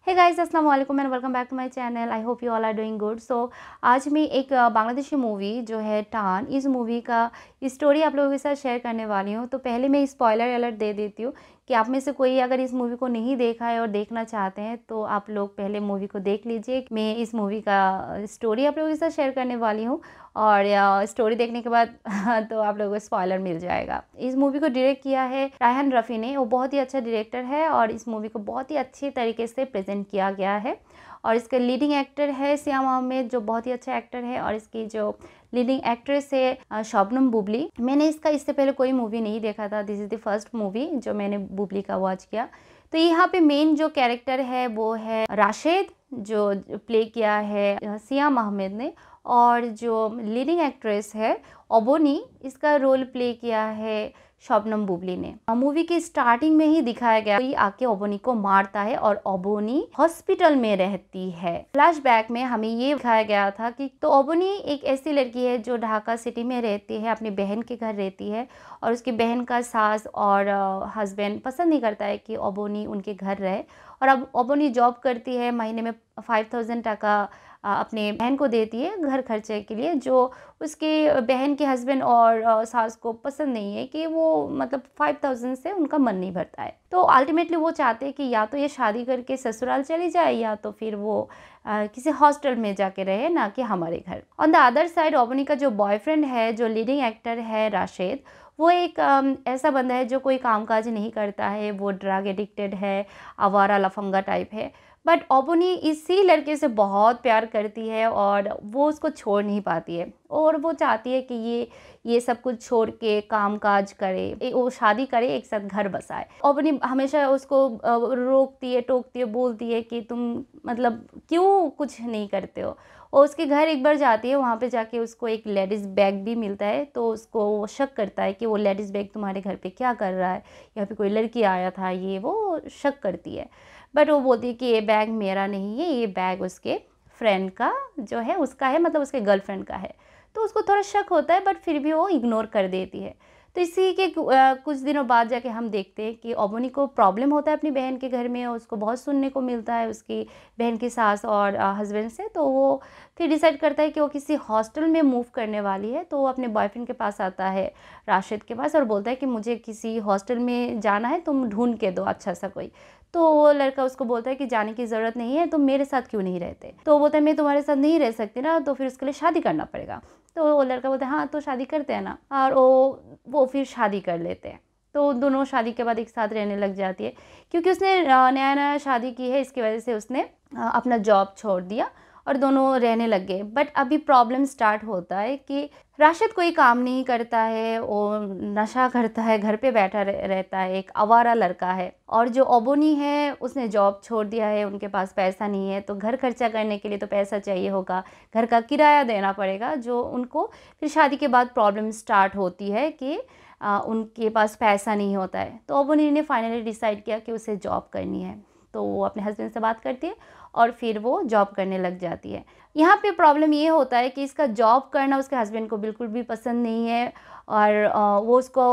हे guys, अस्सलाम वालेकुम and welcome back to my channel. I hope you all are doing good. So आज मैं एक बांग्लादेशी मूवी जो है टान, इस मूवी का स्टोरी आप लोगों के साथ शेयर करने वाली हूँ। तो पहले मैं स्पॉइलर अलर्ट दे देती हूँ कि आप में से कोई अगर इस मूवी को नहीं देखा है और देखना चाहते हैं तो आप लोग पहले मूवी को देख लीजिए। मैं इस मूवी का स्टोरी आप लोगों के साथ शेयर करने वाली हूँ और स्टोरी देखने के बाद तो आप लोगों को स्पॉइलर मिल जाएगा। इस मूवी को डायरेक्ट किया है रायहान रफ़ी ने। वो बहुत ही अच्छा डायरेक्टर है और इस मूवी को बहुत ही अच्छे तरीके से प्रेजेंट किया गया है। और इसके लीडिंग एक्टर है सियाम अहमद, जो बहुत ही अच्छा एक्टर है। और इसकी जो लीडिंग एक्ट्रेस है शबनम बुबली। मैंने इससे पहले कोई मूवी नहीं देखा था, this is the first movie जो मैंने बुबली का वॉच किया। तो यहाँ पे मेन जो कैरेक्टर है वो है राशिद, जो प्ले किया है सियाम अहमद ने। और जो लीडिंग एक्ट्रेस है ओबोनी, इसका रोल प्ले किया है शबनम बुबली ने। मूवी की स्टार्टिंग में ही दिखाया गया कोई आके ओबोनी को मारता है और ओबोनी हॉस्पिटल में रहती है। फ्लैशबैक में हमें ये दिखाया गया था कि तो ओबोनी एक ऐसी लड़की है जो ढाका सिटी में रहती है, अपनी बहन के घर रहती है। और उसकी बहन का सास और हस्बैंड पसंद नहीं करता है कि ओबोनी उनके घर रहे। और अब ओबोनी जॉब करती है, महीने में 5000 टका अपने बहन को देती है घर खर्चे के लिए, जो उसके बहन के हस्बैंड और सास को पसंद नहीं है कि वो मतलब 5000 से उनका मन नहीं भरता है। तो अल्टीमेटली वो चाहते हैं कि या तो ये शादी करके ससुराल चली जाए या तो फिर वो किसी हॉस्टल में जाके रहे, ना कि हमारे घर। ऑन द अदर साइड ओबोनी का जो बॉयफ्रेंड है, जो लीडिंग एक्टर है राशिद, वो एक ऐसा बंदा है जो कोई कामकाज नहीं करता है, वो ड्रग एडिक्टेड है, आवारा लफंगा टाइप है। बट ओबोनी इसी लड़के से बहुत प्यार करती है और वो उसको छोड़ नहीं पाती है और वो चाहती है कि ये सब कुछ छोड़ के कामकाज करे, वो शादी करे, एक साथ घर बसाए। ओबोनी हमेशा उसको रोकती है, टोकती है, बोलती है कि तुम मतलब क्यों कुछ नहीं करते हो। और उसके घर एक बार जाती है, वहाँ पे जाके उसको एक लेडीज़ बैग भी मिलता है। तो उसको वो शक करता है कि वो लेडीज़ बैग तुम्हारे घर पे क्या कर रहा है, यहाँ पे कोई लड़की आया था, ये वो शक करती है। बट वो बोलती है कि ये बैग मेरा नहीं है, ये बैग उसके फ्रेंड का जो है उसका है, मतलब उसके गर्लफ्रेंड का है। तो उसको थोड़ा शक होता है बट फिर भी वो इग्नोर कर देती है। तो इसी के कुछ दिनों बाद जाके हम देखते हैं कि ओबोनी को प्रॉब्लम होता है अपनी बहन के घर में और उसको बहुत सुनने को मिलता है उसकी बहन की सास और हस्बैंड से। तो वो फिर डिसाइड करता है कि वो किसी हॉस्टल में मूव करने वाली है। तो वो अपने बॉयफ्रेंड के पास आता है, राशिद के पास, और बोलता है कि मुझे किसी हॉस्टल में जाना है, तुम ढूंढ के दो अच्छा सा कोई। तो वो लड़का उसको बोलता है कि जाने की ज़रूरत नहीं है, तुम मेरे साथ क्यों नहीं रहते। तो वो बोलता है मैं तुम्हारे साथ नहीं रह सकती ना, तो फिर उसके लिए शादी करना पड़ेगा। तो वो लड़का बोलता है हाँ तो शादी करते हैं ना, और वो फिर शादी कर लेते हैं। तो दोनों शादी के बाद एक साथ रहने लग जाती है। क्योंकि उसने नया नया शादी की है, इसकी वजह से उसने अपना जॉब छोड़ दिया और दोनों रहने लग गए। बट अभी प्रॉब्लम स्टार्ट होता है कि राशिद कोई काम नहीं करता है, वो नशा करता है, घर पे बैठा रहता है, एक आवारा लड़का है। और जो ओबोनी है उसने जॉब छोड़ दिया है, उनके पास पैसा नहीं है, तो घर खर्चा करने के लिए तो पैसा चाहिए होगा, घर का किराया देना पड़ेगा, जो उनको फिर शादी के बाद प्रॉब्लम स्टार्ट होती है कि उनके पास पैसा नहीं होता है। तो ओबोनी ने फाइनली डिसाइड किया कि उसे जॉब करनी है। तो वो अपने हस्बैंड से बात करती है और फिर वो जॉब करने लग जाती है। यहाँ पे प्रॉब्लम ये होता है कि इसका जॉब करना उसके हस्बैंड को बिल्कुल भी पसंद नहीं है और वो उसको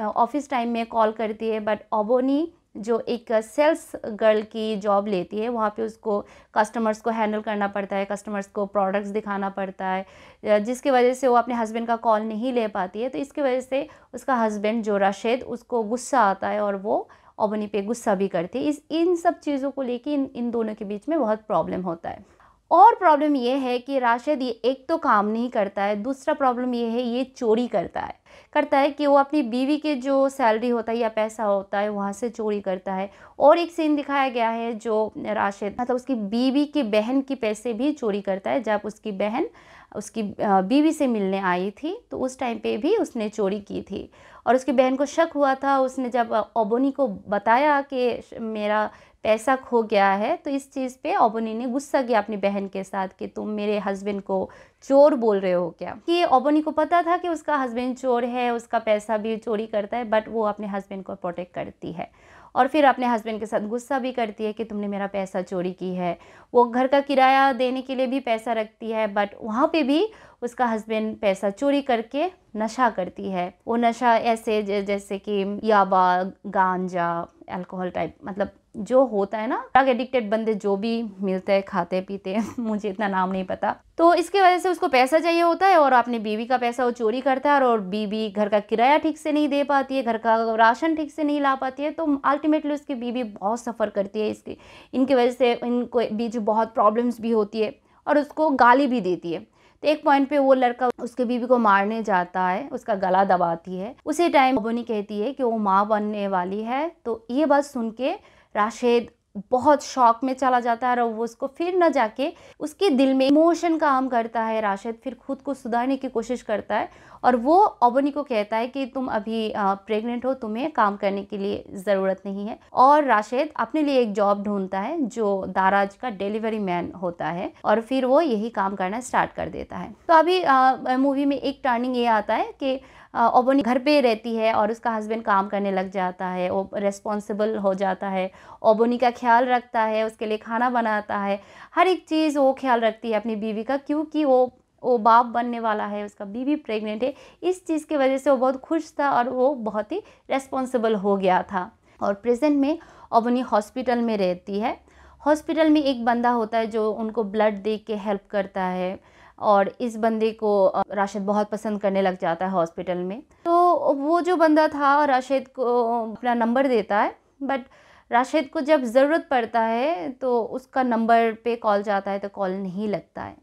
ऑफिस टाइम में कॉल करती है। बट ओबोनी जो एक सेल्स गर्ल की जॉब लेती है, वहाँ पे उसको कस्टमर्स को हैंडल करना पड़ता है, कस्टमर्स को प्रोडक्ट्स दिखाना पड़ता है, जिसकी वजह से वो अपने हस्बैंड का कॉल नहीं ले पाती है। तो इसकी वजह से उसका हस्बैंड जो राशिद, उसको गुस्सा आता है और वो ओबोनी पे गुस्सा भी करती है। इन सब चीज़ों को लेके इन दोनों के बीच में बहुत प्रॉब्लम होता है। और प्रॉब्लम ये है कि राशिद ये एक तो काम नहीं करता है, दूसरा प्रॉब्लम ये है ये चोरी करता है कि वो अपनी बीवी के जो सैलरी होता है या पैसा होता है वहाँ से चोरी करता है। और एक सीन दिखाया गया है जो राशिद मतलब उसकी बीवी की बहन की पैसे भी चोरी करता है। जब उसकी बहन उसकी बीवी से मिलने आई थी तो उस टाइम पे भी उसने चोरी की थी और उसकी बहन को शक हुआ था। उसने जब ओबोनी को बताया कि मेरा पैसा खो गया है, तो इस चीज़ पे ओबोनी ने गुस्सा किया अपनी बहन के साथ कि तुम मेरे हस्बैंड को चोर बोल रहे हो क्या। कि ओबोनी को पता था कि उसका हस्बैंड चोर है, उसका पैसा भी चोरी करता है, बट वो अपने हस्बैंड को प्रोटेक्ट करती है और फिर अपने हस्बैंड के साथ गुस्सा भी करती है कि तुमने मेरा पैसा चोरी की है। वो घर का किराया देने के लिए भी पैसा रखती है, बट वहाँ पे भी उसका हस्बैंड पैसा चोरी करके नशा करती है। वो नशा ऐसे जैसे कि याबा, गांजा, अल्कोहल टाइप, मतलब जो होता है ना, ड्रग एडिक्टेड बंदे जो भी मिलते हैं खाते पीते हैं मुझे इतना नाम नहीं पता। तो इसकी वजह से उसको पैसा चाहिए होता है और अपनी बीवी का पैसा वो चोरी करता है, और बीवी घर का किराया ठीक से नहीं दे पाती है, घर का राशन ठीक से नहीं ला पाती है। तो अल्टीमेटली उसकी बीवी बहुत सफ़र करती है इनकी वजह से। इनको बीच बहुत प्रॉब्लम्स भी होती है और उसको गाली भी देती है। तो एक पॉइंट पे वो लड़का उसके बीवी को मारने जाता है, उसका गला दबाती है। उसी टाइम बोनी कहती है कि वो माँ बनने वाली है। तो ये बात सुन के राशिद बहुत शॉक में चला जाता है और वो उसको फिर न जाके उसके दिल में इमोशन काम करता है। राशिद फिर खुद को सुधारने की कोशिश करता है और वो ओबनी को कहता है कि तुम अभी प्रेग्नेंट हो, तुम्हें काम करने के लिए ज़रूरत नहीं है। और राशिद अपने लिए एक जॉब ढूंढता है जो दाराज का डिलीवरी मैन होता है और फिर वो यही काम करना स्टार्ट कर देता है। तो अभी मूवी में एक टर्निंग ये आता है कि ओबनी घर पे रहती है और उसका हस्बैंड काम करने लग जाता है, वो रिस्पॉन्सिबल हो जाता है, ओबनी का ख्याल रखता है, उसके लिए खाना बनाता है, हर एक चीज़ वो ख्याल रखती है अपनी बीवी का, क्योंकि वो बाप बनने वाला है, उसका बीवी प्रेग्नेंट है। इस चीज़ की वजह से वो बहुत खुश था और वो बहुत ही रिस्पॉन्सिबल हो गया था। और प्रेजेंट में ओबनी हॉस्पिटल में रहती है। हॉस्पिटल में एक बंदा होता है जो उनको ब्लड दे के हेल्प करता है और इस बंदे को राशिद बहुत पसंद करने लग जाता है हॉस्पिटल में। तो वो जो बंदा था राशिद को अपना नंबर देता है, बट राशिद को जब ज़रूरत पड़ता है तो उसका नंबर पे कॉल जाता है तो कॉल नहीं लगता है।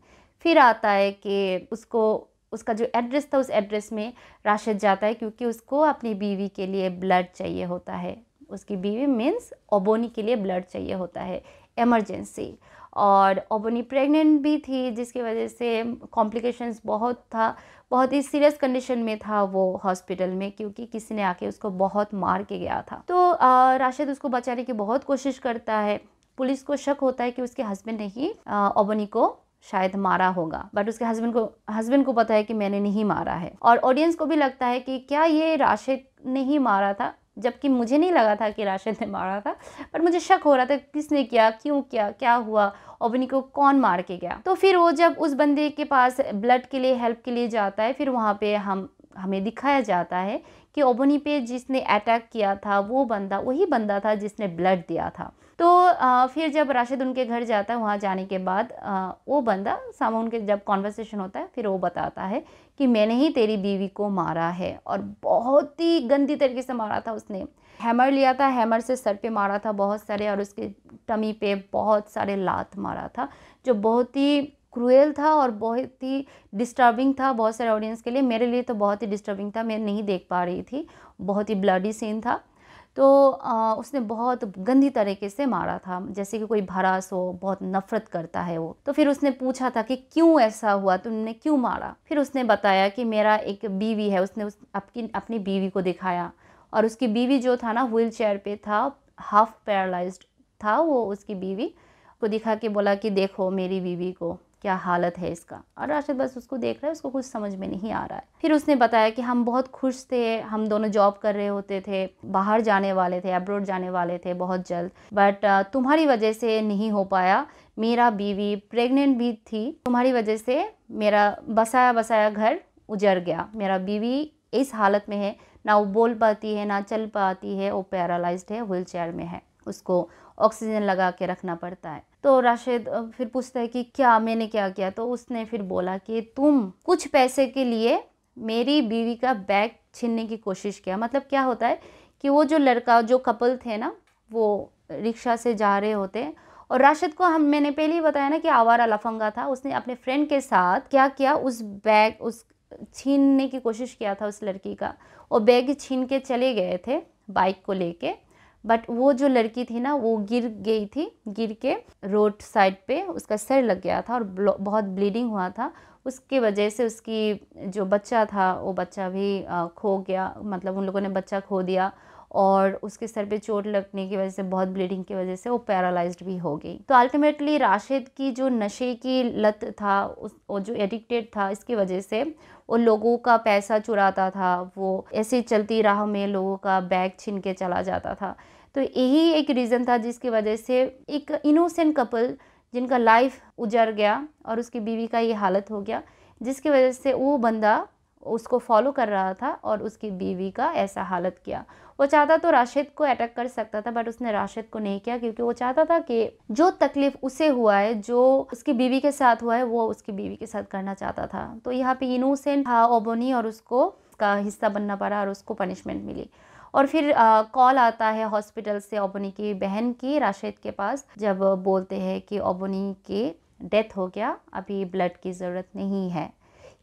फिर आता है कि उसका जो एड्रेस था उस एड्रेस में राशिद जाता है, क्योंकि उसको अपनी बीवी के लिए ब्लड चाहिए होता है। उसकी बीवी मीन्स ओबोनी के लिए ब्लड चाहिए होता है इमरजेंसी। और ओबोनी प्रेग्नेंट भी थी, जिसकी वजह से कॉम्प्लिकेशंस बहुत था, बहुत ही सीरियस कंडीशन में था वो हॉस्पिटल में, क्योंकि किसी ने आके उसको बहुत मार के गया था। तो राशिद उसको बचाने की बहुत कोशिश करता है। पुलिस को शक होता है कि उसके हस्बैंड ने ही ओबोनी को शायद मारा होगा, बट उसके हस्बैंड को पता है कि मैंने नहीं मारा है। और ऑडियंस को भी लगता है कि क्या ये राशिद ने ही मारा था, जबकि मुझे नहीं लगा था कि राशिद ने मारा था, पर मुझे शक हो रहा था किसने किया, क्यों किया, क्या हुआ, ओबनी को कौन मार के गया। तो फिर वो जब उस बंदे के पास ब्लड के लिए हेल्प के लिए जाता है, फिर वहाँ पे हमें दिखाया जाता है कि ओबनी पे जिसने अटैक किया था वो बंदा वही बंदा था जिसने ब्लड दिया था। तो फिर जब राशिद उनके घर जाता है, वहाँ जाने के बाद वो बंदा सामने उनके जब कॉन्वर्सेशन होता है, फिर वो बताता है कि मैंने ही तेरी बीवी को मारा है, और बहुत ही गंदी तरीके से मारा था उसने। हैमर लिया था, हैमर से सर पे मारा था बहुत सारे, और उसके टमी पे बहुत सारे लात मारा था, जो बहुत ही क्रूएल था और बहुत ही डिस्टर्बिंग था बहुत सारे ऑडियंस के लिए। मेरे लिए तो बहुत ही डिस्टर्बिंग था, मैं नहीं देख पा रही थी, बहुत ही ब्लडी सीन था। तो उसने बहुत गंदी तरीके से मारा था, जैसे कि कोई भरास हो, बहुत नफरत करता है वो। तो फिर उसने पूछा था कि क्यों ऐसा हुआ, तुमने क्यों मारा। फिर उसने बताया कि मेरा एक बीवी है, उसने अपनी बीवी को दिखाया, और उसकी बीवी जो था ना व्हील चेयर पे था, हाफ पैरालाइज्ड था वो। उसकी बीवी को दिखा के बोला कि देखो मेरी बीवी को क्या हालत है इसका। और राशिद बस उसको देख रहा है, उसको कुछ समझ में नहीं आ रहा है। फिर उसने बताया कि हम बहुत खुश थे, हम दोनों जॉब कर रहे होते थे, बाहर जाने वाले थे, अब्रॉड जाने वाले थे बहुत जल्द, बट तुम्हारी वजह से नहीं हो पाया। मेरा बीवी प्रेग्नेंट भी थी, तुम्हारी वजह से मेरा बसाया बसाया घर उजड़ गया। मेरा बीवी इस हालत में है, ना वो बोल पाती है, ना चल पाती है, वो पैरालाइज्ड है, व्हील चेयर में है, उसको ऑक्सीजन लगा के रखना पड़ता है। तो राशिद फिर पूछता है कि क्या मैंने क्या किया। तो उसने फिर बोला कि तुम कुछ पैसे के लिए मेरी बीवी का बैग छीनने की कोशिश किया। मतलब क्या होता है कि वो जो कपल थे ना, वो रिक्शा से जा रहे होते, और राशिद को मैंने पहले ही बताया ना कि आवारा लफंगा था। उसने अपने फ्रेंड के साथ क्या किया, उस छीनने की कोशिश किया था उस लड़की का, और बैग छीन के चले गए थे बाइक को लेके। बट वो जो लड़की थी ना, वो गिर गई थी, गिर के रोड साइड पे उसका सर लग गया था और बहुत ब्लीडिंग हुआ था। उसके वजह से उसकी जो बच्चा था वो बच्चा भी खो गया, मतलब उन लोगों ने बच्चा खो दिया, और उसके सर पे चोट लगने की वजह से, बहुत ब्लीडिंग की वजह से वो पैरालाइज्ड भी हो गई। तो अल्टीमेटली राशिद की जो नशे की लत था, वो जो एडिक्टेड था, इसकी वजह से वो लोगों का पैसा चुराता था, वो ऐसे चलती राह में लोगों का बैग छीन के चला जाता था। तो यही एक रीज़न था जिसकी वजह से एक इनोसेंट कपल जिनका लाइफ उजड़ गया और उसकी बीवी का ये हालत हो गया, जिसकी वजह से वो बंदा उसको फॉलो कर रहा था और उसकी बीवी का ऐसा हालत किया। वो चाहता तो राशिद को अटैक कर सकता था, बट उसने राशिद को नहीं किया, क्योंकि वो चाहता था कि जो तकलीफ़ उसे हुआ है, जो उसकी बीवी के साथ हुआ है, वो उसकी बीवी के साथ करना चाहता था। तो यहाँ पे इनोसेंट था ओबोनी और उसको का हिस्सा बनना पड़ा और उसको पनिशमेंट मिली। और फिर कॉल आता है हॉस्पिटल से ओबोनी की बहन की राशिद के पास, जब बोलते हैं कि ओबोनी की डेथ हो गया, अभी ब्लड की ज़रूरत नहीं है।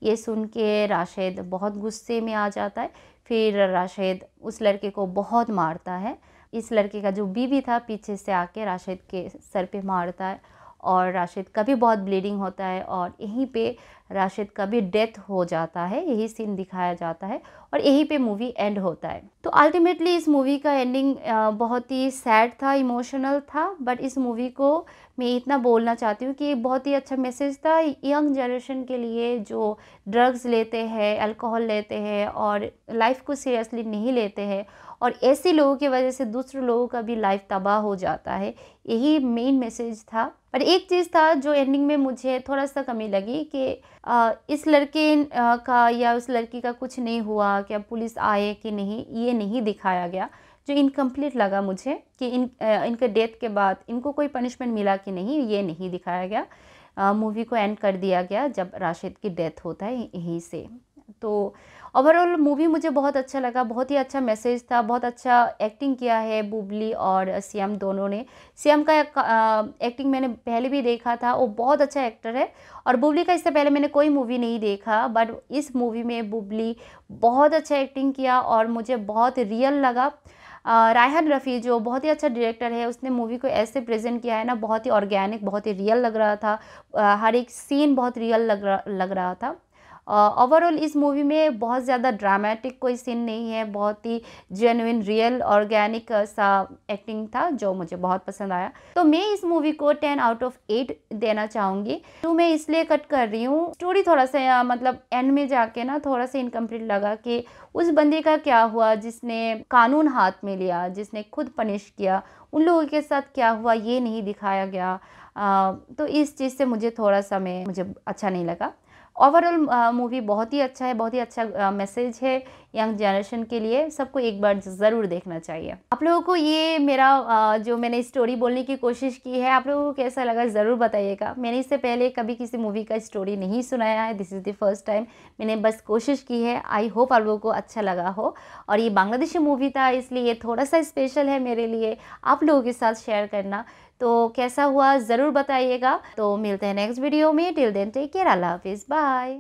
ये सुन के राशिद बहुत गुस्से में आ जाता है। फिर राशिद उस लड़के को बहुत मारता है। इस लड़के का जो बीवी था पीछे से आके राशिद के सर पे मारता है और राशिद का भी बहुत ब्लीडिंग होता है और यहीं पे राशिद का भी डेथ हो जाता है। यही सीन दिखाया जाता है और यहीं पे मूवी एंड होता है। तो अल्टीमेटली इस मूवी का एंडिंग बहुत ही सैड था, इमोशनल था, बट इस मूवी को मैं इतना बोलना चाहती हूँ कि बहुत ही अच्छा मैसेज था यंग जनरेशन के लिए, जो ड्रग्स लेते हैं, अल्कोहल लेते हैं और लाइफ को सीरियसली नहीं लेते हैं, और ऐसे लोगों की वजह से दूसरे लोगों का भी लाइफ तबाह हो जाता है। यही मेन मैसेज था। पर एक चीज़ था जो एंडिंग में मुझे थोड़ा सा कमी लगी कि इस लड़के का या उस लड़की का कुछ नहीं हुआ, क्या पुलिस आए कि नहीं, ये नहीं दिखाया गया, जो इनकम्प्लीट लगा मुझे कि इनके डेथ के बाद इनको कोई पनिशमेंट मिला कि नहीं, ये नहीं दिखाया गया। मूवी को एंड कर दिया गया जब राशिद की डेथ होता है यहीं से। तो ओवरऑल मूवी मुझे बहुत अच्छा लगा, बहुत ही अच्छा मैसेज था, बहुत अच्छा एक्टिंग किया है बुबली और सियाम दोनों ने। सियाम का एक्टिंग मैंने पहले भी देखा था, वो बहुत अच्छा एक्टर है, और बुबली का इससे पहले मैंने कोई मूवी नहीं देखा, बट इस मूवी में बुबली बहुत अच्छा एक्टिंग किया और मुझे बहुत रियल लगा। रायहान रफ़ी जो बहुत ही अच्छा डायरेक्टर है, उसने मूवी को ऐसे प्रेजेंट किया है ना, बहुत ही ऑर्गेनिक, बहुत ही रियल लग रहा था। हर एक सीन बहुत रियल लग रहा था। ओवरऑल इस मूवी में बहुत ज़्यादा ड्रामेटिक कोई सीन नहीं है, बहुत ही जेन्युइन, रियल, ऑर्गेनिक सा एक्टिंग था जो मुझे बहुत पसंद आया। तो मैं इस मूवी को 10 आउट ऑफ 8 देना चाहूँगी। तो मैं इसलिए कट कर रही हूँ, स्टोरी थोड़ा सा मतलब एंड में जाके ना थोड़ा सा इनकम्प्लीट लगा कि उस बंदे का क्या हुआ जिसने कानून हाथ में लिया, जिसने खुद पनिश किया, उन लोगों के साथ क्या हुआ ये नहीं दिखाया गया। तो इस चीज़ से मुझे थोड़ा सा मुझे अच्छा नहीं लगा। ओवरऑल मूवी बहुत ही अच्छा है, बहुत ही अच्छा मैसेज है यंग जनरेशन के लिए, सबको एक बार ज़रूर देखना चाहिए। आप लोगों को ये मेरा जो मैंने स्टोरी बोलने की कोशिश की है, आप लोगों को कैसा लगा ज़रूर बताइएगा। मैंने इससे पहले कभी किसी मूवी का स्टोरी नहीं सुनाया है, this is the first time. मैंने बस कोशिश की है, आई होप आप लोगों को अच्छा लगा हो। और ये बांग्लादेशी मूवी था, इसलिए ये थोड़ा सा स्पेशल है मेरे लिए आप लोगों के साथ शेयर करना। तो कैसा हुआ ज़रूर बताइएगा। तो मिलते हैं नेक्स्ट वीडियो में, टिल देन टेक केयर, अल्लाह हाफिज़, बाय।